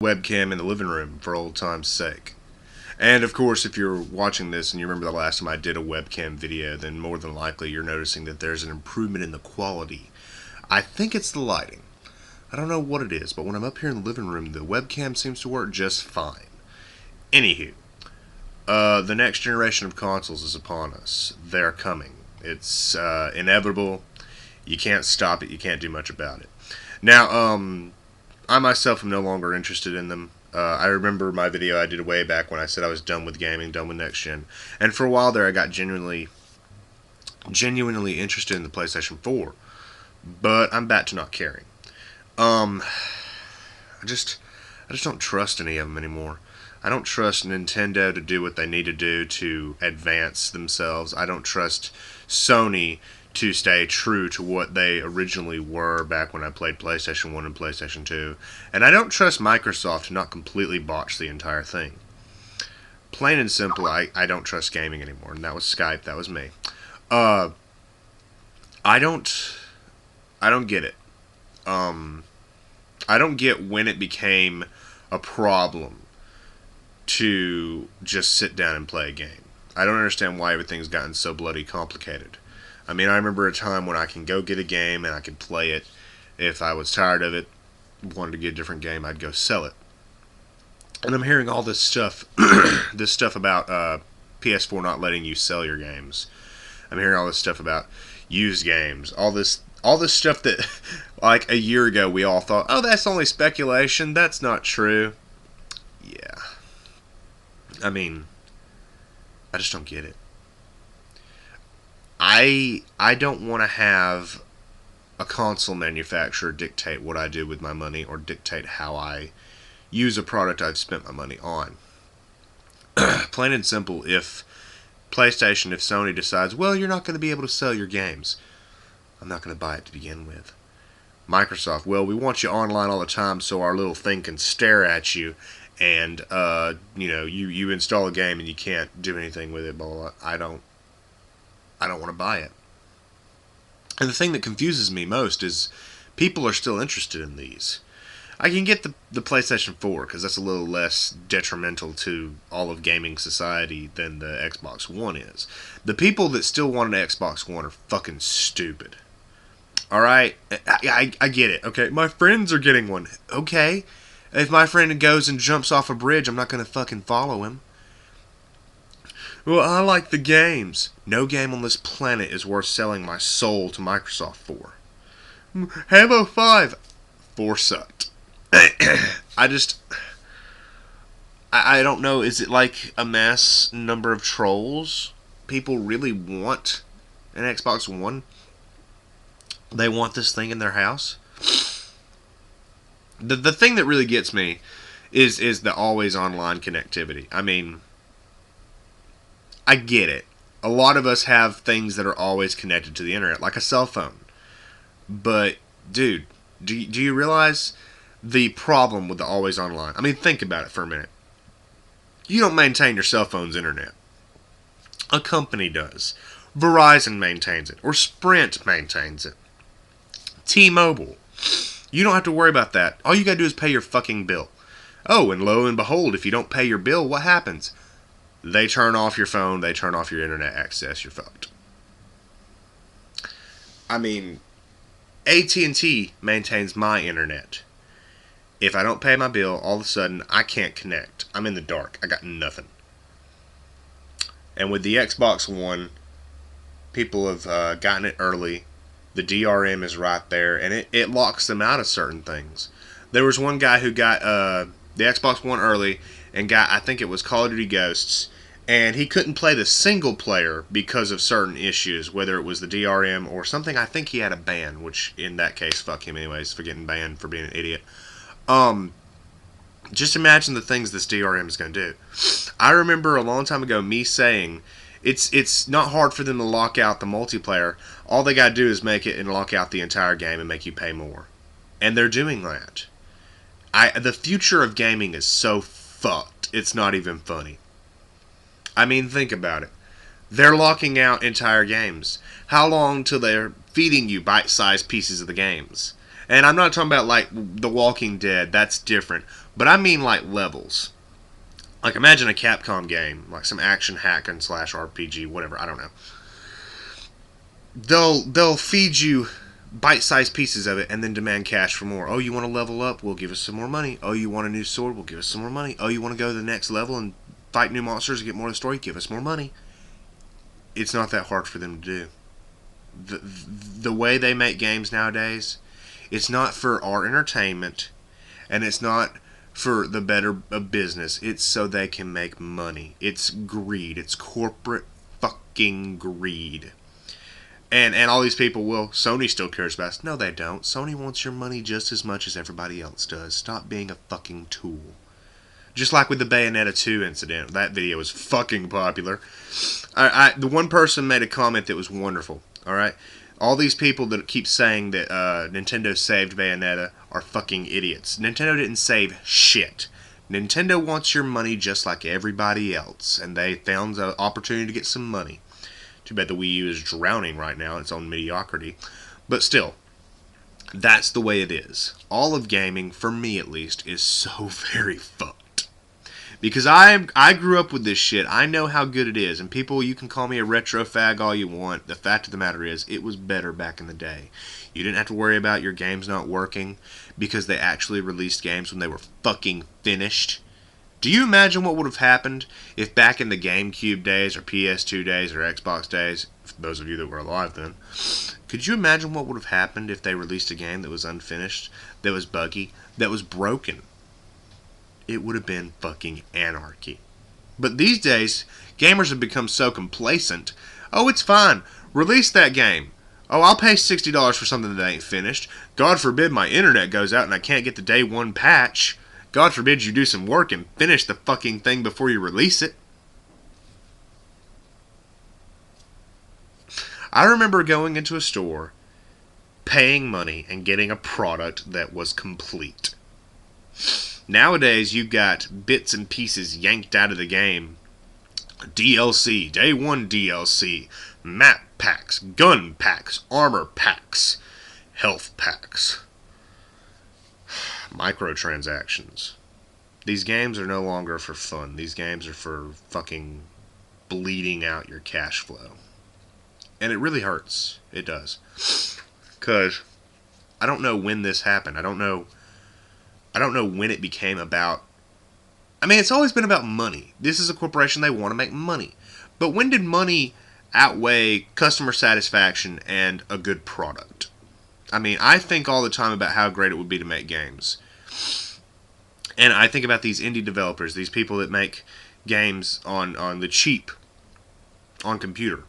Webcam in the living room for old time's sake. And of course, if you're watching this and you remember the last time I did a webcam video, then more than likely you're noticing that there's an improvement in the quality. I think it's the lighting. I don't know what it is, but when I'm up here in the living room, the webcam seems to work just fine. Anywho, the next generation of consoles is upon us. They're coming. It's inevitable. You can't stop it. You can't do much about it. Now, I myself am no longer interested in them. I remember my video I did way back when I said I was done with gaming, done with next gen. And for a while there, I got genuinely interested in the PlayStation 4. But I'm back to not caring. I just don't trust any of them anymore. I don't trust Nintendo to do what they need to do to advance themselves. I don't trust Sony to stay true to what they originally were back when I played PlayStation 1 and PlayStation 2. And I don't trust Microsoft to not completely botch the entire thing. Plain and simple, I don't trust gaming anymore. And that was Skype, that was me. I don't get it. I don't get when it became a problem to just sit down and play a game. I don't understand why everything's gotten so bloody complicated. I mean, I remember a time when I can go get a game and I could play it. If I was tired of it, wanted to get a different game, I'd go sell it. And I'm hearing all this stuff, this stuff about PS4 not letting you sell your games. I'm hearing all this stuff about used games. All this stuff that, like a year ago, we all thought, oh, that's only speculation. That's not true. Yeah. I mean, I just don't get it. I don't want to have a console manufacturer dictate what I do with my money or dictate how I use a product I've spent my money on. Plain and simple, if Sony decides, well, you're not going to be able to sell your games, I'm not going to buy it to begin with. Microsoft, well, we want you online all the time so our little thing can stare at you and, you install a game and you can't do anything with it, blah, blah, blah. I don't want to buy it. And the thing that confuses me most is people are still interested in these. I can get the PlayStation 4 because that's a little less detrimental to all of gaming society than the Xbox One is. The people that still want an Xbox One are fucking stupid. Alright? I get it. Okay, my friends are getting one. Okay. If my friend goes and jumps off a bridge, I'm not going to fucking follow him. Well, I like the games. No game on this planet is worth selling my soul to Microsoft for. Halo 5. 4 sucked. I don't know. Is it like a mass number of trolls? People really want an Xbox One? They want this thing in their house? The thing that really gets me is the always online connectivity. I mean, I get it. A lot of us have things that are always connected to the internet, like a cell phone. But, dude, do you realize the problem with the always online? I mean, think about it for a minute. You don't maintain your cell phone's internet. A company does. Verizon maintains it, or Sprint maintains it. T-Mobile. You don't have to worry about that. All you gotta do is pay your fucking bill. Oh, and lo and behold, if you don't pay your bill, what happens? They turn off your phone, they turn off your internet access, you're fucked. I mean, AT&T maintains my internet. If I don't pay my bill, all of a sudden, I can't connect. I'm in the dark. I got nothing. And with the Xbox One, people have gotten it early. The DRM is right there, and it locks them out of certain things. There was one guy who got the Xbox One early and got, I think it was Call of Duty Ghosts, and he couldn't play the single player because of certain issues, whether it was the DRM or something. I think he had a ban, which in that case, fuck him anyways for getting banned for being an idiot. Just imagine the things this DRM is going to do. I remember a long time ago me saying it's not hard for them to lock out the multiplayer. All they got to do is make it and lock out the entire game and make you pay more. And they're doing that. The future of gaming is so fucked, it's not even funny. I mean, think about it. They're locking out entire games. How long till they're feeding you bite-sized pieces of the games? And I'm not talking about like The Walking Dead. That's different. But I mean like levels. Like imagine a Capcom game, like some action hack and slash RPG, whatever. I don't know. They'll feed you bite-sized pieces of it and then demand cash for more. Oh, you want to level up? We'll give us some more money. Oh, you want a new sword? We'll give us some more money. Oh, you want to go to the next level and fight new monsters and get more of the story? Give us more money. It's not that hard for them to do. The way they make games nowadays, it's not for our entertainment, and it's not for the better of business. It's so they can make money. It's greed. It's corporate fucking greed. And all these people, well, Sony still cares about us. No, they don't. Sony wants your money just as much as everybody else does. Stop being a fucking tool. Just like with the Bayonetta 2 incident. That video was fucking popular. The one person made a comment that was wonderful. Alright? All these people that keep saying that Nintendo saved Bayonetta are fucking idiots. Nintendo didn't save shit. Nintendo wants your money just like everybody else. And they found an opportunity to get some money. Too bad the Wii U is drowning right now in its own mediocrity. But still, that's the way it is. All of gaming, for me at least, is so very fucked. Because I grew up with this shit. I know how good it is. And people, you can call me a retro fag all you want. The fact of the matter is, it was better back in the day. You didn't have to worry about your games not working because they actually released games when they were fucking finished. Do you imagine what would have happened if back in the GameCube days or PS2 days or Xbox days, for those of you that were alive then, could you imagine what would have happened if they released a game that was unfinished, that was buggy, that was broken? It would have been fucking anarchy. But these days, gamers have become so complacent. Oh, it's fine. Release that game. Oh, I'll pay $60 for something that ain't finished. God forbid my internet goes out and I can't get the day one patch. God forbid you do some work and finish the fucking thing before you release it. I remember going into a store, paying money, and getting a product that was complete. Nowadays, you've got bits and pieces yanked out of the game. DLC, day one DLC, map packs, gun packs, armor packs, health packs. Microtransactions. These games are no longer for fun. These games are for fucking bleeding out your cash flow. And it really hurts. It does. Because I don't know when this happened. I don't know when it became about... I mean, it's always been about money. This is a corporation, they want to make money. But when did money outweigh customer satisfaction and a good product? I mean, I think all the time about how great it would be to make games. And I think about these indie developers, these people that make games on the cheap, on computer.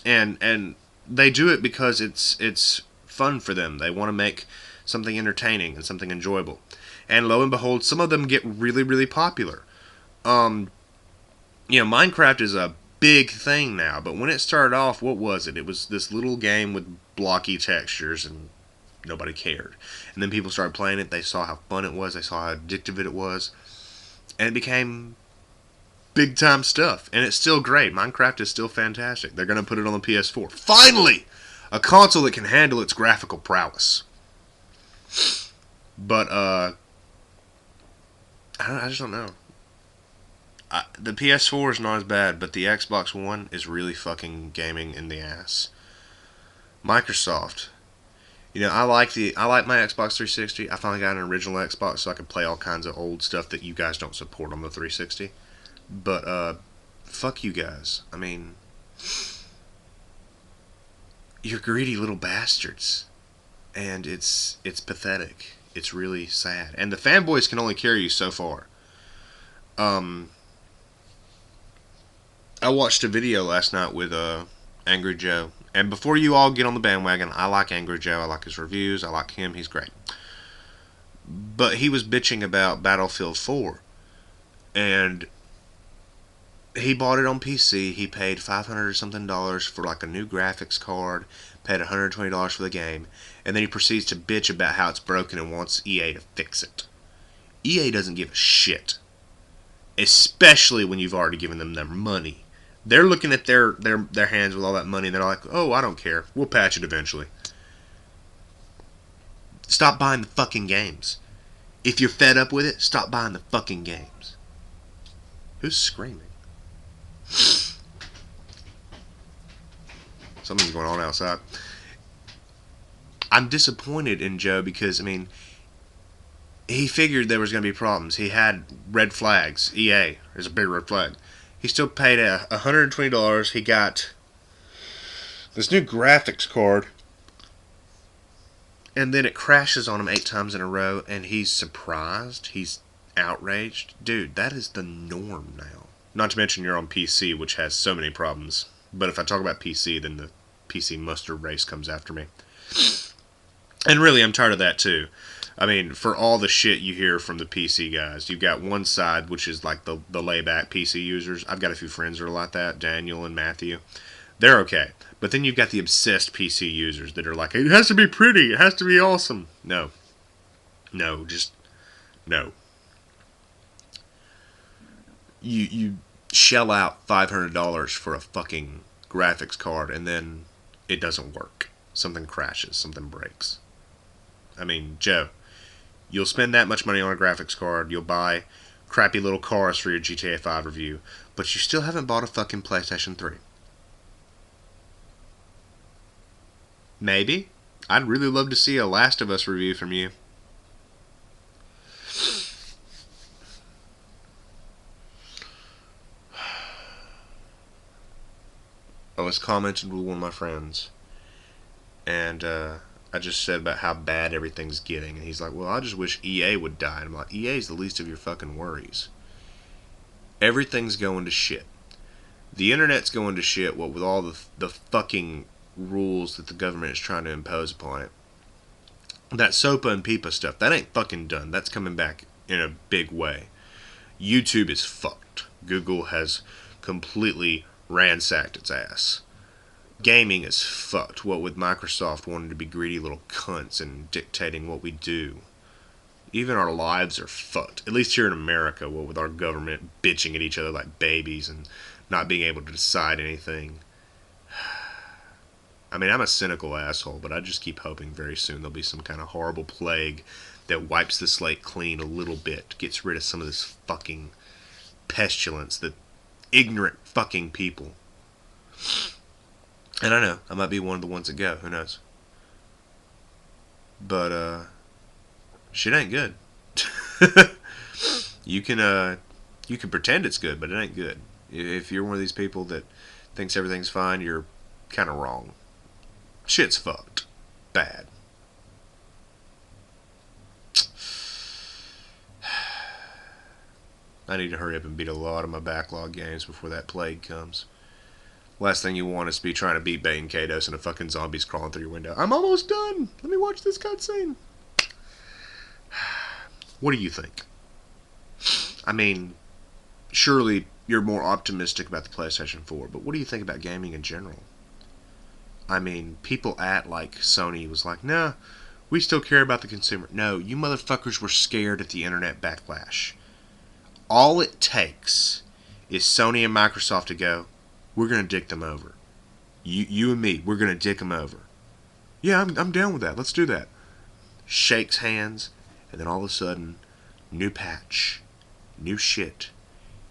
And they do it because it's fun for them. They want to make something entertaining and something enjoyable. And lo and behold, some of them get really, really popular. Minecraft is a big thing now, but when it started off, what was it? It was this little game with blocky textures and nobody cared. And then people started playing it, they saw how fun it was, they saw how addictive it was, and it became big time stuff. And it's still great. Minecraft is still fantastic. They're going to put it on the PS4. Finally! A console that can handle its graphical prowess. But, I just don't know. The PS4 is not as bad, but the Xbox One is really fucking gaming in the ass. Microsoft. I like my Xbox 360. I finally got an original Xbox so I can play all kinds of old stuff that you guys don't support on the 360. But, fuck you guys. I mean, you're greedy little bastards. And it's pathetic. It's really sad. And the fanboys can only carry you so far. I watched a video last night with Angry Joe. And before you all get on the bandwagon, I like Angry Joe. I like his reviews. I like him. He's great. But he was bitching about Battlefield 4. And he bought it on PC. He paid $500 or something for like a new graphics card. Paid $120 for the game. And then he proceeds to bitch about how it's broken and wants EA to fix it. EA doesn't give a shit. Especially when you've already given them their money. They're looking at their hands with all that money and they're like, oh, I don't care. We'll patch it eventually. Stop buying the fucking games. If you're fed up with it, stop buying the fucking games. Who's screaming? Something's going on outside. I'm disappointed in Joe because, I mean, he figured there was going to be problems. He had red flags. EA is a big red flag. He still paid $120. He got this new graphics card, and then it crashes on him 8 times in a row, and he's surprised. He's outraged. Dude, that is the norm now. Not to mention you're on PC, which has so many problems. But if I talk about PC, then the PC mustard race comes after me. And really, I'm tired of that too. I mean, for all the shit you hear from the PC guys, you've got one side, which is like the layback PC users. I've got a few friends that are like that, Daniel and Matthew. They're okay. But then you've got the obsessed PC users that are like, it has to be pretty, it has to be awesome. No. No, just no. You shell out $500 for a fucking graphics card, and then it doesn't work. Something crashes, something breaks. I mean, Joe, you'll spend that much money on a graphics card, you'll buy crappy little cars for your GTA 5 review, but you still haven't bought a fucking PlayStation 3. Maybe. I'd really love to see a Last of Us review from you. I was commenting with one of my friends, and I just said about how bad everything's getting, and he's like, well, I just wish EA would die. And I'm like, EA's the least of your fucking worries. Everything's going to shit. The internet's going to shit, what with all the fucking rules that the government is trying to impose upon it. That SOPA and PIPA stuff, that ain't fucking done. That's coming back in a big way. YouTube is fucked. Google has completely ransacked its ass. Gaming is fucked, what with Microsoft wanting to be greedy little cunts and dictating what we do. Even our lives are fucked, at least here in America, what with our government bitching at each other like babies and not being able to decide anything. I mean, I'm a cynical asshole, but I just keep hoping very soon there'll be some kind of horrible plague that wipes the slate clean a little bit, gets rid of some of this fucking pestilence, the ignorant fucking people. And I know, I might be one of the ones that go, who knows. But, shit ain't good. You can pretend it's good, but it ain't good. If you're one of these people that thinks everything's fine, you're kind of wrong. Shit's fucked. Bad. I need to hurry up and beat a lot of my backlog games before that plague comes. Last thing you want is to be trying to beat Bane Kados and a fucking zombie's crawling through your window. I'm almost done. Let me watch this cutscene. What do you think? I mean, surely you're more optimistic about the PlayStation 4, but what do you think about gaming in general? I mean, people at like Sony was like, nah, we still care about the consumer. No, you motherfuckers were scared at the internet backlash. All it takes is Sony and Microsoft to go, we're going to dick them over. You and me, we're going to dick them over. Yeah, I'm down with that. Let's do that. Shakes hands, and then all of a sudden, new patch, new shit.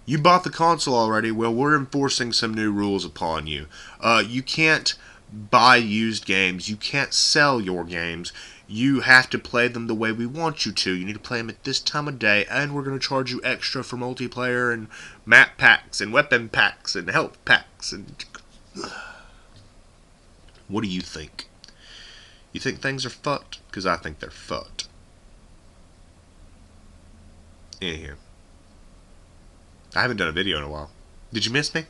You bought the console already? Well, we're enforcing some new rules upon you. You can't buy used games. You can't sell your games. You have to play them the way we want you to. You need to play them at this time of day, and we're going to charge you extra for multiplayer and map packs and weapon packs and health packs. And what do you think? You think things are fucked? Because I think they're fucked. Anywho, I haven't done a video in a while. Did you miss me?